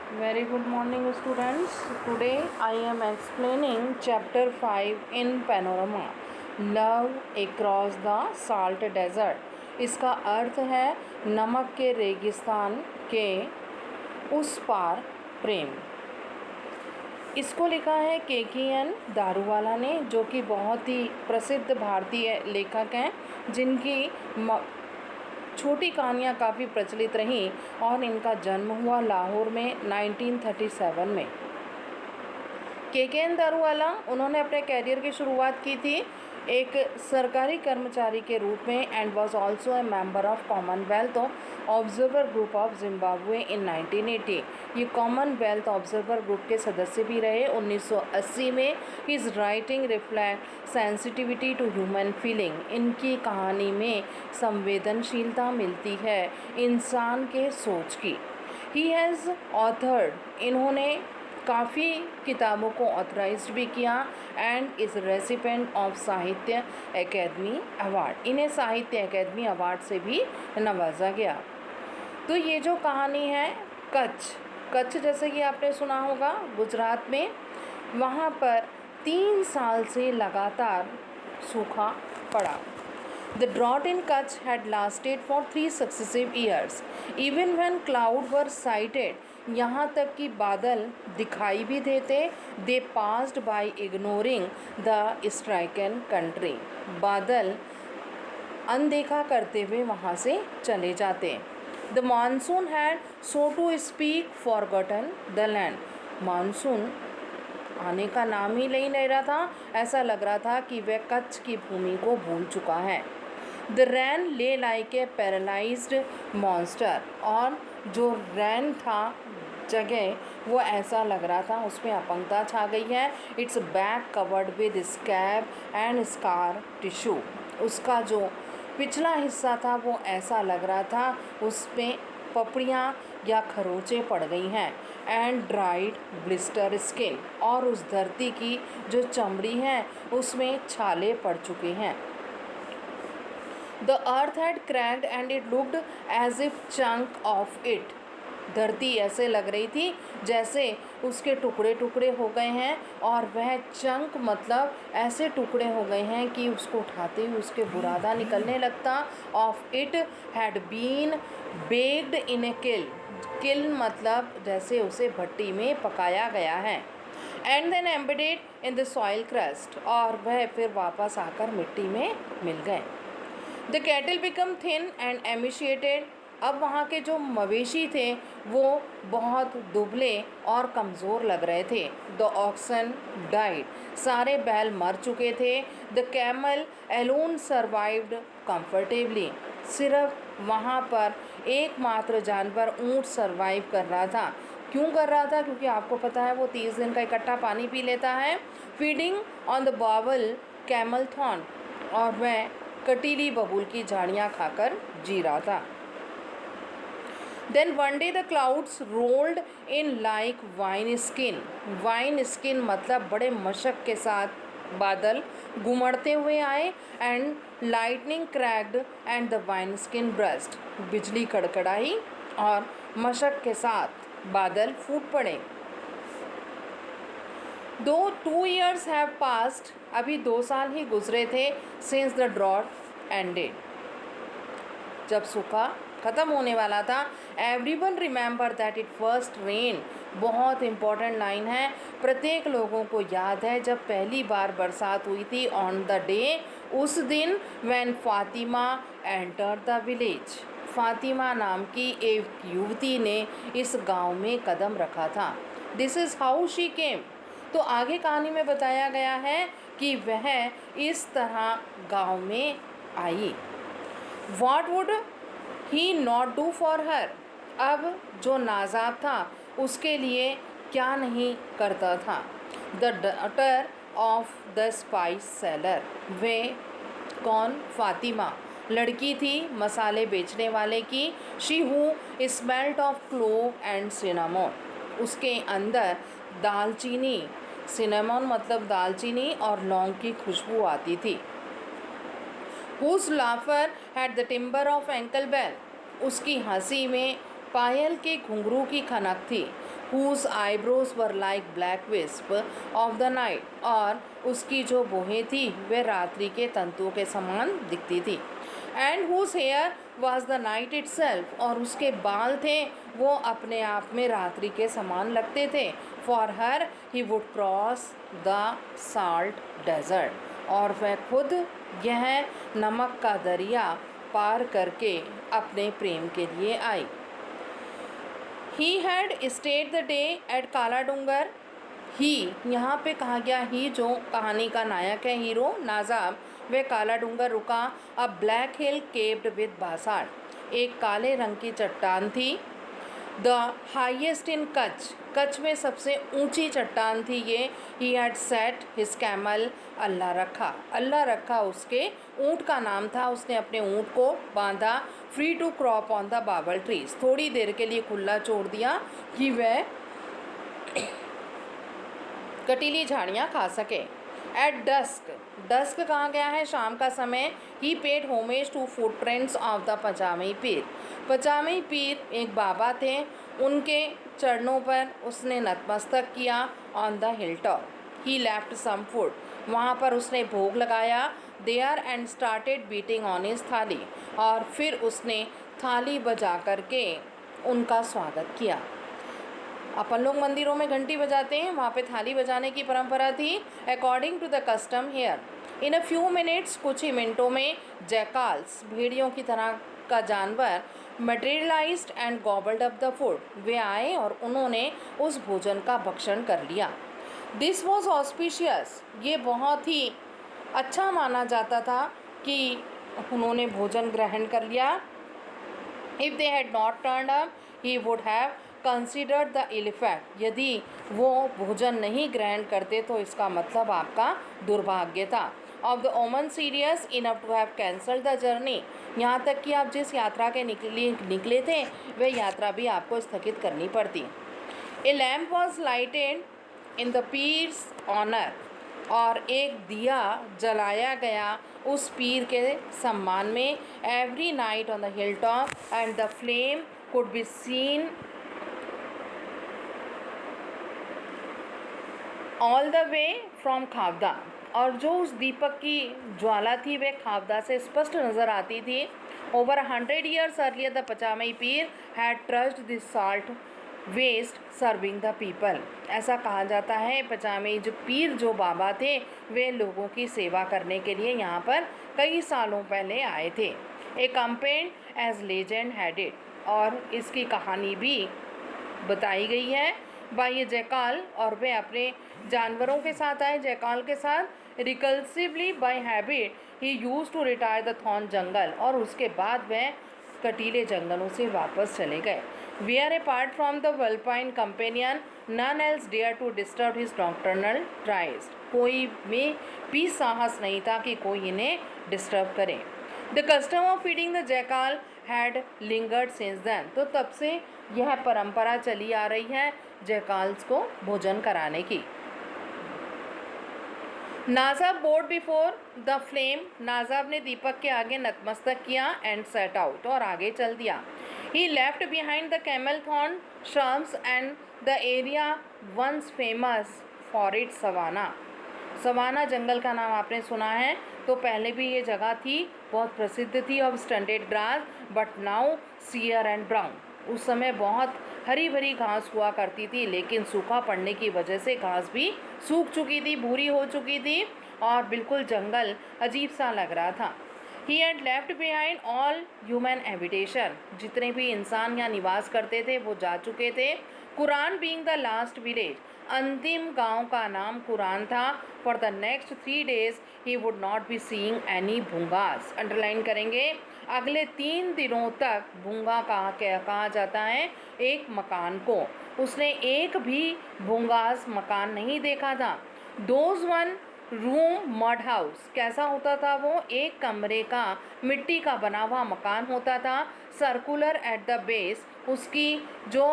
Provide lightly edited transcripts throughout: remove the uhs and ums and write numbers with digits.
Very good morning, students. Today I am explaining chapter 5 in Panorama, Love Across the Salt Desert. इसका अर्थ है नमक के रेगिस्तान के उस पार प्रेम। इसको लिखा है के.एन. दारूवाला ने, जो कि बहुत ही प्रसिद्ध भारतीय लेखक हैं, जिनकी छोटी कहानियाँ काफ़ी प्रचलित रहीं और इनका जन्म हुआ लाहौर में 1937 में। के.एन. दारूवाला, उन्होंने अपने कैरियर की शुरुआत की थी एक सरकारी कर्मचारी के रूप में and was also a member of Commonwealth observer group of Zimbabwe in 1980। ये कॉमनवेल्थ ऑब्जर्वर ग्रुप के सदस्य भी रहे 1980 में। His writing reflect sensitivity to human feeling. इनकी कहानी में संवेदनशीलता मिलती है इंसान के सोच की। ही हैज़ ऑथर्ड, इन्होंने काफ़ी किताबों को ऑथराइज्ड भी किया एंड इज़ रेसिपेंट ऑफ साहित्य एकेडमी अवार्ड। इन्हें साहित्य एकेडमी अवार्ड से भी नवाजा गया। तो ये जो कहानी है कच्छ जैसे कि आपने सुना होगा गुजरात में, वहाँ पर 3 साल से लगातार सूखा पड़ा। The drought in Kutch had lasted for 3 successive years. Even when clouds were sighted, यहाँ तक कि बादल दिखाई भी देते, they passed by ignoring the stricken country. बादल अनदेखा करते हुए वहाँ से चले जाते। The monsoon had, so to speak, forgotten the land. Monsoon आने का नाम ही नहीं रहा था, ऐसा लग रहा था कि वह कच्छ की भूमि को भूल चुका है। द रैन ले लाइक ए पैरालाइज्ड मॉन्स्टर, और जो रैन था जगह, वो ऐसा लग रहा था उसमें अपंगता छा गई है। It's back covered with scab and scar tissue. उसका जो पिछला हिस्सा था वो ऐसा लग रहा था उसमें पपड़ियाँ या खरोंचे पड़ गई हैं। एंड ड्राइड ब्लिस्टर स्किन, और उस धरती की जो चमड़ी है उसमें छाले पड़ चुके हैं। The earth had cracked and it looked as if chunk of it. धरती ऐसे लग रही थी जैसे उसके टुकड़े टुकड़े हो गए हैं, और वह चंक मतलब ऐसे टुकड़े हो गए हैं कि उसको उठाते हुए उसके बुरादा निकलने लगता। Of it had been baked in a kiln मतलब जैसे उसे भट्टी में पकाया गया है। And then embedded in the soil crust, और वह फिर वापस आकर मिट्टी में मिल गए। The cattle become thin and emaciated, अब वहाँ के जो मवेशी थे वो बहुत दुबले और कमज़ोर लग रहे थे। द ऑक्सन डाइड, सारे बैल मर चुके थे। The camel alone survived comfortably, सिर्फ वहाँ पर एकमात्र जानवर ऊँट सर्वाइव कर रहा था। क्यों कर रहा था? क्योंकि आपको पता है वो 30 दिन का इकट्ठा पानी पी लेता है। Feeding on the babul camel thorn, और वह कटीली बबूल की झाड़ियाँ खाकर जी रहा था। Then one day the clouds rolled in like wine skin. Wine skin मतलब बड़े मशक के साथ बादल घुमड़ते हुए आए। And lightning cracked and the wine skin burst, बिजली कड़कड़ाई और मशक के साथ बादल फूट पड़े। दो 2 years हैव पास्ड, अभी 2 साल ही गुजरे थे सिंस द ड्रॉट एंडेड, जब सूखा ख़त्म होने वाला था। Everyone remember that it first rain, बहुत इम्पॉर्टेंट लाइन है। प्रत्येक लोगों को याद है जब पहली बार बरसात हुई थी ऑन द डे, उस दिन when Fatima enter the village. Fatima नाम की एक युवती ने इस गांव में कदम रखा था। This is how she came, तो आगे कहानी में बताया गया है कि वह इस तरह गांव में आई। What would he not do for her, अब जो नाजाब था उसके लिए क्या नहीं करता था। The daughter of the spice seller, वे कौन? फातिमा, लड़की थी मसाले बेचने वाले की। She who smelt of clove and cinnamon, उसके अंदर दालचीनी, सिनेमन मतलब दालचीनी और लौंग की खुशबू आती थी। Whose laughter had the timbre of ankle bell, उसकी हंसी में पायल के घुंघरू की खनक थी। Whose eyebrows were like black wisp of the night, और उसकी जो बोहें थी वे रात्रि के तंतुओं के समान दिखती थी। And whose hair was the night itself, और उसके बाल थे वो अपने आप में रात्रि के समान लगते थे। For her he would cross the salt desert, और वह खुद यह नमक का दरिया पार करके अपने प्रेम के लिए आई। He had stayed the day at Kala Dungar. ही यहाँ पे कहा गया, ही जो कहानी का नायक है, हीरो नाजाब, वह काला डूंगर रुका। A black hill capped with basalt, एक काले रंग की चट्टान थी। The highest in Kutch, Kutch में सबसे ऊंची चट्टान थी ये। He had set his camel, अल्लाह रखा उसके ऊँट का नाम था। उसने अपने ऊँट को बांधा। Free to crop on the babul trees, थोड़ी देर के लिए खुला छोड़ दिया कि वह कटीली झाड़ियाँ खा सके। एट डस्क, डस्क कहा गया है शाम का समय। He paid homage to footprints of the Pachami Pir, Pachami पीर एक बाबा थे, उनके चरणों पर उसने नतमस्तक किया। On the hill top he left some food, वहाँ पर उसने भोग लगाया। There and started beating on his thali, और फिर उसने थाली बजा करके उनका स्वागत किया। अपन लोग मंदिरों में घंटी बजाते हैं, वहाँ पे थाली बजाने की परंपरा थी। According to the custom here, in a few minutes, कुछ ही मिनटों में, जैकाल्स भेड़ियों की तरह का जानवर, materialised and gobbled up the food, वे आए और उन्होंने उस भोजन का भक्षण कर लिया। दिस वॉज ऑस्पिशियस, ये बहुत ही अच्छा माना जाता था कि उन्होंने भोजन ग्रहण कर लिया। If they had not turned up he would have considered the ill effect, यदि वो भोजन नहीं ग्रहण करते तो इसका मतलब आपका दुर्भाग्य था। Of the omen serious enough to have cancel the journey, यहाँ तक कि आप जिस यात्रा के निकले थे वह यात्रा भी आपको स्थगित करनी पड़ती। A lamp was lighted in the pir's honour, और एक दिया जलाया गया उस पीर के सम्मान में। Every night on the hill top and the flame could be seen all the way from Khavda, और जो उस दीपक की ज्वाला थी वह खावदा से स्पष्ट नज़र आती थी। Over 100 years earlier the Pachami Pir had trussed this salt waste serving the people, ऐसा कहा जाता है पचामी जो पीर जो बाबा थे वे लोगों की सेवा करने के लिए यहाँ पर कई सालों पहले आए थे। A companion as legend had it, और इसकी कहानी भी बताई गई है बाय जैकाल, और वे अपने जानवरों के साथ आए, जैकाल के साथ। Reclusively by habit he used to retire the thorn jungle, और उसके बाद वह कटीले जंगलों से वापस चले गए। Where apart from the vulpine companion none else dare to disturb his nocturnal tries, कोई में भी साहस नहीं था कि कोई इन्हें डिस्टर्ब करे। The custom of feeding the jackal had lingered since then, तो तब से यह परंपरा चली आ रही है जैकाल्स को भोजन कराने की। नाजाब बोर्ड बिफोर द फ्लेम, नाजाब ने दीपक के आगे नतमस्तक किया। एंड सेट आउट, और आगे चल दिया। He left behind the camel thorn shrubs and the area once famous for it savanna, savanna जंगल का नाम आपने सुना है, तो पहले भी ये जगह थी, बहुत प्रसिद्ध थी of stunted grass, but now share and brown, उस समय बहुत हरी भरी घास हुआ करती थी, लेकिन सूखा पड़ने की वजह से घास भी सूख चुकी थी, भूरी हो चुकी थी, और बिल्कुल जंगल अजीब सा लग रहा था। He had left behind all human habitation, जितने भी इंसान यहाँ निवास करते थे वो जा चुके थे। Kuran being the last village, अंतिम गांव का नाम कुरान था। For the next 3 days he would not be seeing any bhungas, underline करेंगे। अगले 3 दिनों तक भूंगा कहा जाता है एक मकान को, उसने एक भी भूंगास मकान नहीं देखा था। Those one room mud house, कैसा होता था वो, एक कमरे का मिट्टी का बना हुआ मकान होता था। सर्कुलर एट द बेस, उसकी जो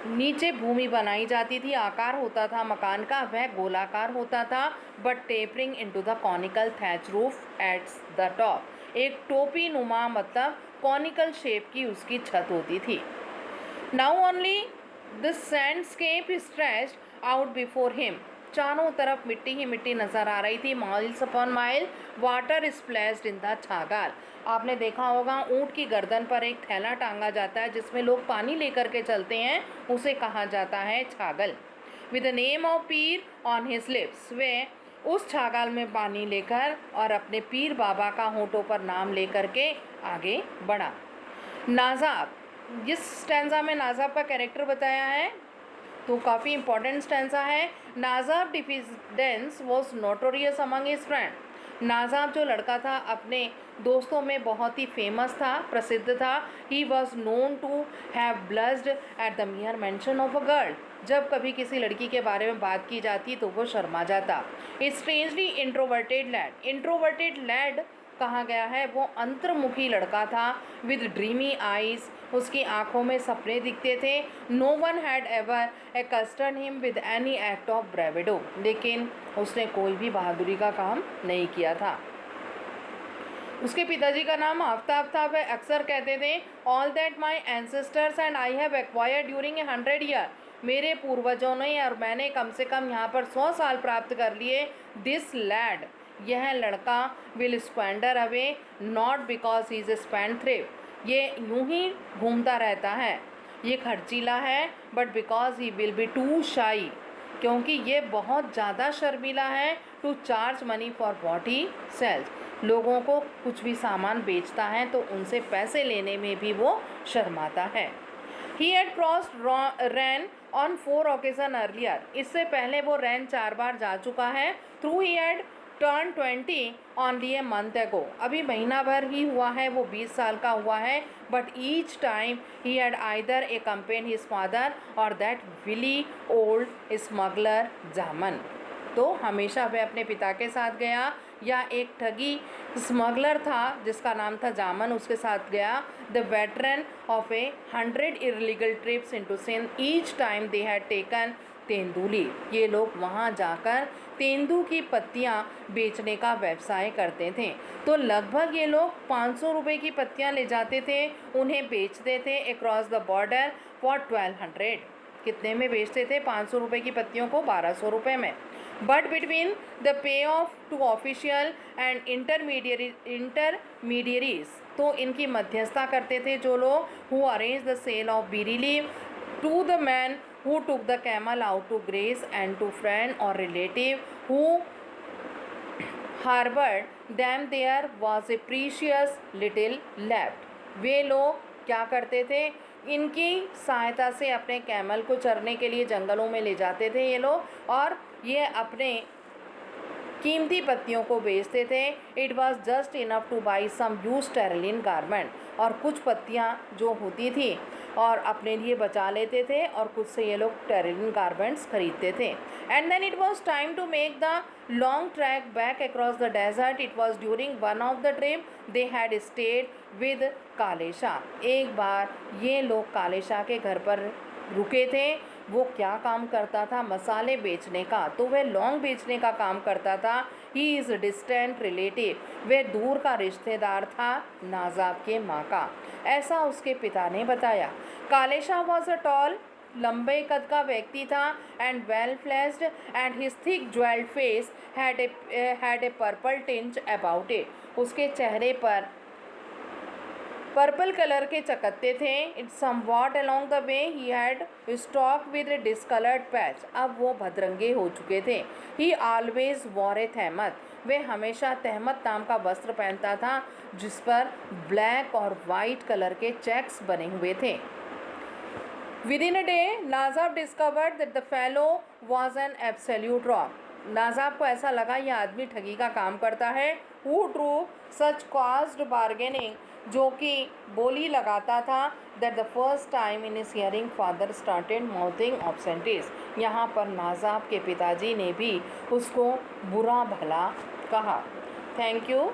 नीचे भूमि बनाई जाती थी, आकार होता था मकान का वह गोलाकार होता था। But tapering into the conical thatch roof at the top, एक टोपी नुमा मतलब कॉनिकल शेप की उसकी छत होती थी। Now only the sandscape stretched out before him. चारों तरफ मिट्टी ही मिट्टी नजर आ रही थी। Miles upon mile water splashed in the chhagal. आपने देखा होगा ऊंट की गर्दन पर एक थैला टांगा जाता है जिसमें लोग पानी लेकर के चलते हैं, उसे कहा जाता है छागल। With the name of Pir on his lips, वे उस छागल में पानी लेकर और अपने पीर बाबा का होठों पर नाम लेकर के आगे बढ़ा। नाजाब, जिस स्टैंजा में नाजाब का कैरेक्टर बताया है तो काफ़ी इंपॉर्टेंट स्टैंजा है। Najab diffidence was notorious among his friend. Najab जो लड़का था अपने दोस्तों में बहुत ही फेमस था, प्रसिद्ध था। He was known to have blushed at the mere mention of a girl. जब कभी किसी लड़की के बारे में बात की जाती तो वो शर्मा जाता। Strangely introverted lad, introverted lad कहा गया है, वो अंतर्मुखी लड़का था। विद ड्रीमी आईज, उसकी आंखों में सपने दिखते थे। No one had ever extern him with any act of bravado, लेकिन उसने कोई भी बहादुरी का काम नहीं किया था। उसके पिताजी का नाम आफ्ताब था। वह अक्सर कहते थे all that my ancestors and I have acquired during 100 year. मेरे पूर्वजों ने और मैंने कम से कम यहाँ पर 100 साल प्राप्त कर लिए। दिस लैड, यह लड़का, will squander away not because he is a spendthrift, ये यूं ही घूमता रहता है, ये खर्चीला है, but because he will be too shy, क्योंकि ये बहुत ज़्यादा शर्मीला है। To charge money for what he sells, लोगों को कुछ भी सामान बेचता है तो उनसे पैसे लेने में भी वो शर्माता है। He had crossed Rann on 4 occasions earlier, इससे पहले वो रैन 4 बार जा चुका है। Through he had turn 20 only a month ago, अभी महीना भर ही हुआ है, वो 20 साल का हुआ है। But each time he had either accompanied his father और दैट विली ओल्ड स्मगलर जामन, तो हमेशा वह अपने पिता के साथ गया या एक ठगी स्मगलर था जिसका नाम था जामन, उसके साथ गया। The veteran of 100 illegal trips into Sindh, each time they had taken तेंदुली, ये लोग वहाँ जाकर तेंदू की पत्तियाँ बेचने का व्यवसाय करते थे। तो लगभग ये लोग 500 रुपये की पत्तियाँ ले जाते थे, उन्हें बेचते थे अक्रॉस द बॉर्डर फॉर 1200। कितने में बेचते थे? 500 रुपये की पत्तियों को 1200 रुपये में। But between the pay off to official and intermediaries, तो इनकी मध्यस्थता करते थे जो लोग who arrange the sale of bidi leave to the man who took the camel out to graze and to friend or relative who harbored them there was a precious little left। वे लोग क्या करते थे? इनकी सहायता से अपने कैमल को चरने के लिए जंगलों में ले जाते थे ये लोग, और ये अपने कीमती पत्तियों को बेचते थे। It was just enough to buy some used Terylene garment, और कुछ पत्तियाँ जो होती थी और अपने लिए बचा लेते थे और कुछ से ये लोग टेरलिन गारमेंट्स खरीदते थे। And then it was time to make the long track back across the desert. It was during one of the trip they had stayed with Kalesha. एक बार ये लोग कालेशा के घर पर रुके थे। वो क्या काम करता था? मसाले बेचने का, तो वह लौंग बेचने का काम करता था। ही इज़ डिस्टेंट रिलेटिव, वह दूर का रिश्तेदार था नाजाब के माँ का, ऐसा उसके पिता ने बताया। कालेशा वॉज अ टॉल, लंबे कद का व्यक्ति था, and well fleshed and his thick jewelled face had a purple tinge about it. उसके चेहरे पर पर्पल कलर के चकत्ते थे। It's somewhat along the way he had stock with discoloured patch, अब वो भदरंगे हो चुके थे। ही ऑलवेज वॉर ए तहमत, वे हमेशा तहमत नाम का वस्त्र पहनता था जिस पर ब्लैक और वाइट कलर के चेक्स बने हुए थे। Within a day Najab discovered that the fellow was an absolute rock. Najab को ऐसा लगा यह आदमी ठगी का काम करता है। Who true such caused bargaining, जो कि बोली लगाता था। That the first time in his hearing father started mouthing obscenities, यहाँ पर नाजाब के पिताजी ने भी उसको बुरा भला कहा। Thank you.